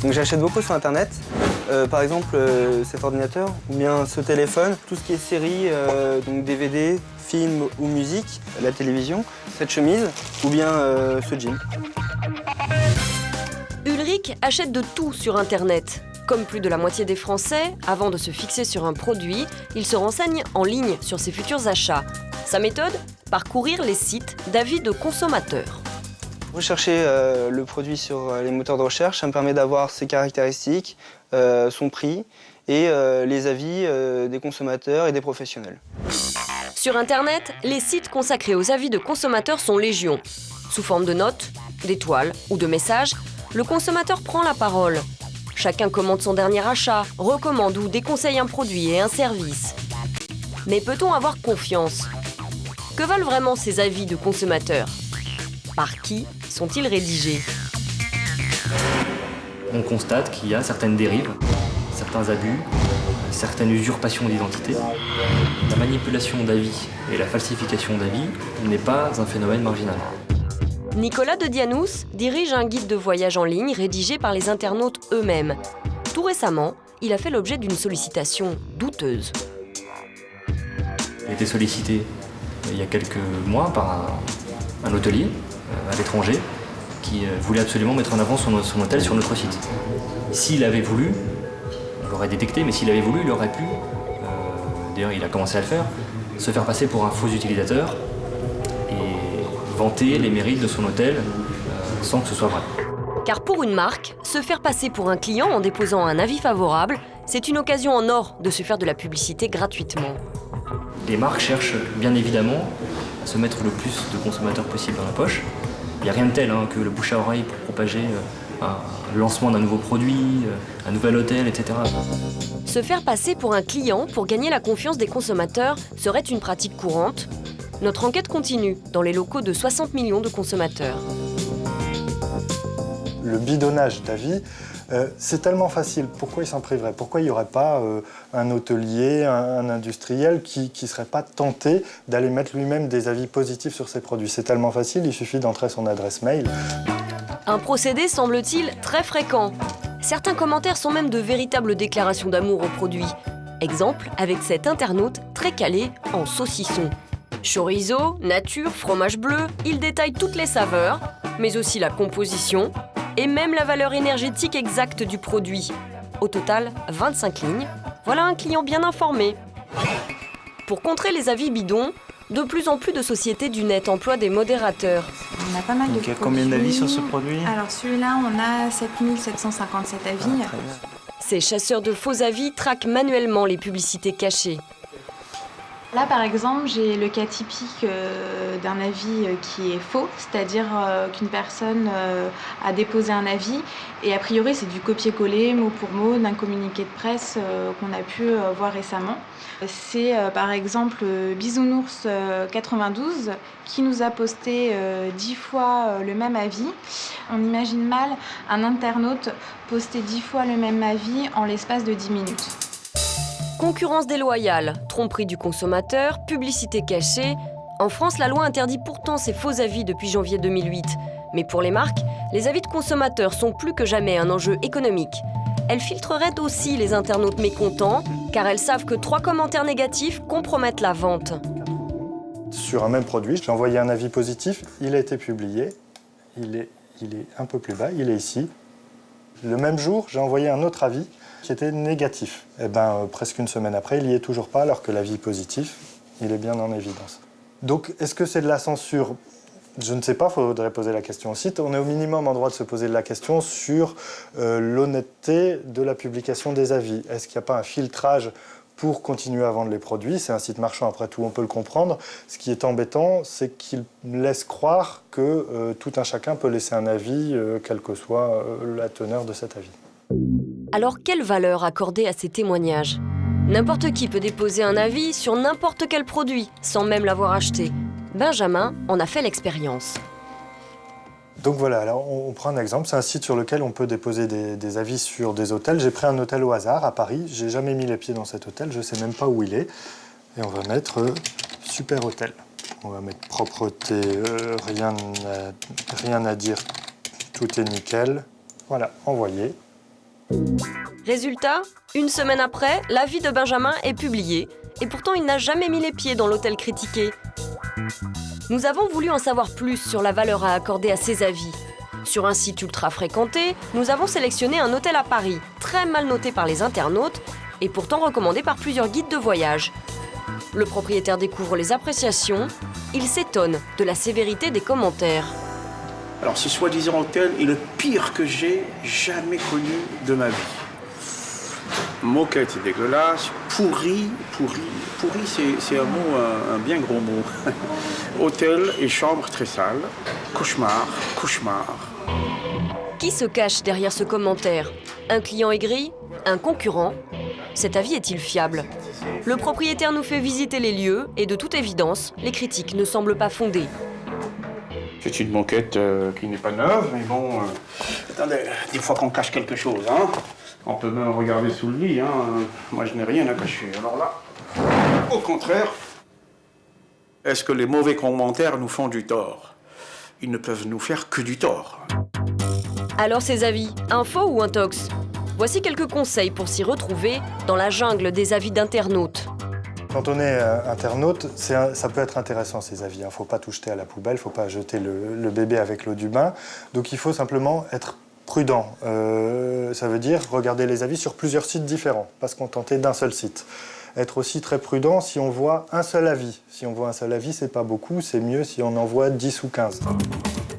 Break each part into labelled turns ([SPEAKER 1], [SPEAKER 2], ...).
[SPEAKER 1] Donc j'achète beaucoup sur internet, par exemple cet ordinateur ou bien ce téléphone, tout ce qui est série, donc DVD, film ou musique, la télévision, cette chemise ou bien ce jean.
[SPEAKER 2] Ulrich achète de tout sur internet. Comme plus de la moitié des Français, avant de se fixer sur un produit, il se renseigne en ligne sur ses futurs achats. Sa méthode ? Parcourir les sites d'avis de consommateurs.
[SPEAKER 1] Rechercher le produit sur les moteurs de recherche, ça me permet d'avoir ses caractéristiques, son prix et les avis des consommateurs et des professionnels.
[SPEAKER 2] Sur Internet, les sites consacrés aux avis de consommateurs sont légion. Sous forme de notes, d'étoiles ou de messages, le consommateur prend la parole. Chacun commente son dernier achat, recommande ou déconseille un produit et un service. Mais peut-on avoir confiance ? Que valent vraiment ces avis de consommateurs ? Par qui sont-ils rédigés ?
[SPEAKER 3] On constate qu'il y a certaines dérives, certains abus, certaines usurpations d'identité. La manipulation d'avis et la falsification d'avis n'est pas un phénomène marginal.
[SPEAKER 2] Nicolas de Dianous dirige un guide de voyage en ligne rédigé par les internautes eux-mêmes. Tout récemment, il a fait l'objet d'une sollicitation douteuse.
[SPEAKER 3] J'ai été sollicité il y a quelques mois par un hôtelier à l'étranger qui voulait absolument mettre en avant son hôtel sur notre site. S'il avait voulu, on l'aurait détecté, mais s'il avait voulu, il aurait pu, d'ailleurs il a commencé à le faire, se faire passer pour un faux utilisateur et vanter les mérites de son hôtel sans que ce soit vrai.
[SPEAKER 2] Car pour une marque, se faire passer pour un client en déposant un avis favorable, c'est une occasion en or de se faire de la publicité gratuitement.
[SPEAKER 3] Les marques cherchent bien évidemment à se mettre le plus de consommateurs possible dans la poche. Il n'y a rien de tel que le bouche à oreille pour propager un lancement d'un nouveau produit, un nouvel hôtel, etc.
[SPEAKER 2] Se faire passer pour un client pour gagner la confiance des consommateurs serait une pratique courante. Notre enquête continue dans les locaux de 60 millions de consommateurs.
[SPEAKER 4] Le bidonnage d'avis, c'est tellement facile. Pourquoi ils s'en priveraient ? Pourquoi il n'y aurait pas un hôtelier, un industriel qui ne serait pas tenté d'aller mettre lui-même des avis positifs sur ses produits ? C'est tellement facile, il suffit d'entrer son adresse mail.
[SPEAKER 2] Un procédé semble-t-il très fréquent. Certains commentaires sont même de véritables déclarations d'amour au produit. Exemple avec cet internaute très calé en saucisson. Chorizo, nature, fromage bleu, il détaille toutes les saveurs, mais aussi la composition et même la valeur énergétique exacte du produit. Au total, 25 lignes. Voilà un client bien informé. Pour contrer les avis bidons, de plus en plus de sociétés du net emploient des modérateurs.
[SPEAKER 5] On a pas mal de produits.
[SPEAKER 1] Il y a combien d'avis sur ce produit ?
[SPEAKER 5] Alors celui-là, on a 7757 avis.
[SPEAKER 1] Très bien.
[SPEAKER 2] Ces chasseurs de faux avis traquent manuellement les publicités cachées.
[SPEAKER 5] Là, par exemple, j'ai le cas typique d'un avis qui est faux, c'est-à-dire qu'une personne a déposé un avis et a priori, c'est du copier-coller mot pour mot d'un communiqué de presse qu'on a pu voir récemment. C'est par exemple Bisounours 92 qui nous a posté 10 fois le même avis. On imagine mal un internaute poster 10 fois le même avis en l'espace de 10 minutes.
[SPEAKER 2] Concurrence déloyale, tromperie du consommateur, publicité cachée. En France, la loi interdit pourtant ces faux avis depuis janvier 2008. Mais pour les marques, les avis de consommateurs sont plus que jamais un enjeu économique. Elles filtreraient aussi les internautes mécontents, car elles savent que 3 commentaires négatifs compromettent la vente.
[SPEAKER 4] Sur un même produit, j'ai envoyé un avis positif, il a été publié, il est un peu plus bas, il est ici. Le même jour, j'ai envoyé un autre avis qui était négatif. Presque une semaine après, il n'y est toujours pas, alors que l'avis positif, il est bien en évidence. Donc, est-ce que c'est de la censure ? Je ne sais pas, il faudrait poser la question au site. On est au minimum en droit de se poser la question sur l'honnêteté de la publication des avis. Est-ce qu'il n'y a pas un filtrage pour continuer à vendre les produits ? C'est un site marchand, après tout, on peut le comprendre. Ce qui est embêtant, c'est qu'il laisse croire que tout un chacun peut laisser un avis, quelle que soit la teneur de cet avis.
[SPEAKER 2] Alors, quelle valeur accorder à ces témoignages ? N'importe qui peut déposer un avis sur n'importe quel produit, sans même l'avoir acheté. Benjamin en a fait l'expérience.
[SPEAKER 4] Donc voilà, alors on prend un exemple. C'est un site sur lequel on peut déposer des avis sur des hôtels. J'ai pris un hôtel au hasard à Paris. J'ai jamais mis les pieds dans cet hôtel. Je ne sais même pas où il est. Et on va mettre super hôtel. On va mettre propreté, rien à dire. Tout est nickel. Voilà, envoyé.
[SPEAKER 2] Résultat, une semaine après, l'avis de Benjamin est publié, et pourtant il n'a jamais mis les pieds dans l'hôtel critiqué. Nous avons voulu en savoir plus sur la valeur à accorder à ces avis. Sur un site ultra fréquenté, nous avons sélectionné un hôtel à Paris, très mal noté par les internautes, et pourtant recommandé par plusieurs guides de voyage. Le propriétaire découvre les appréciations, il s'étonne de la sévérité des commentaires.
[SPEAKER 6] Alors ce soi-disant hôtel est le pire que j'ai jamais connu de ma vie. Moquette est dégueulasse, pourri, c'est un mot, un bien gros mot. Hôtel et chambre très sales, cauchemar.
[SPEAKER 2] Qui se cache derrière ce commentaire? Un client aigri? Un concurrent? Cet avis est-il fiable? Le propriétaire nous fait visiter les lieux et de toute évidence, les critiques ne semblent pas fondées.
[SPEAKER 6] C'est une moquette qui n'est pas neuve, mais bon... Attendez, des fois qu'on cache quelque chose, hein. On peut même regarder sous le lit, hein. Moi, je n'ai rien à cacher. Alors là, au contraire, est-ce que les mauvais commentaires nous font du tort? Ils ne peuvent nous faire que du tort.
[SPEAKER 2] Alors ces avis, un faux ou un tox? Voici quelques conseils pour s'y retrouver dans la jungle des avis d'internautes.
[SPEAKER 4] Quand on est internaute, ça peut être intéressant ces avis. Il ne faut pas tout jeter à la poubelle, il ne faut pas jeter le bébé avec l'eau du bain. Donc il faut simplement être prudent. Ça veut dire regarder les avis sur plusieurs sites différents, pas se contenter d'un seul site. Être aussi très prudent si on voit un seul avis. Si on voit un seul avis, c'est pas beaucoup, c'est mieux si on en voit 10 ou 15.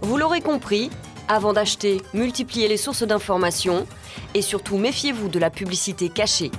[SPEAKER 2] Vous l'aurez compris, avant d'acheter, multipliez les sources d'informations et surtout méfiez-vous de la publicité cachée.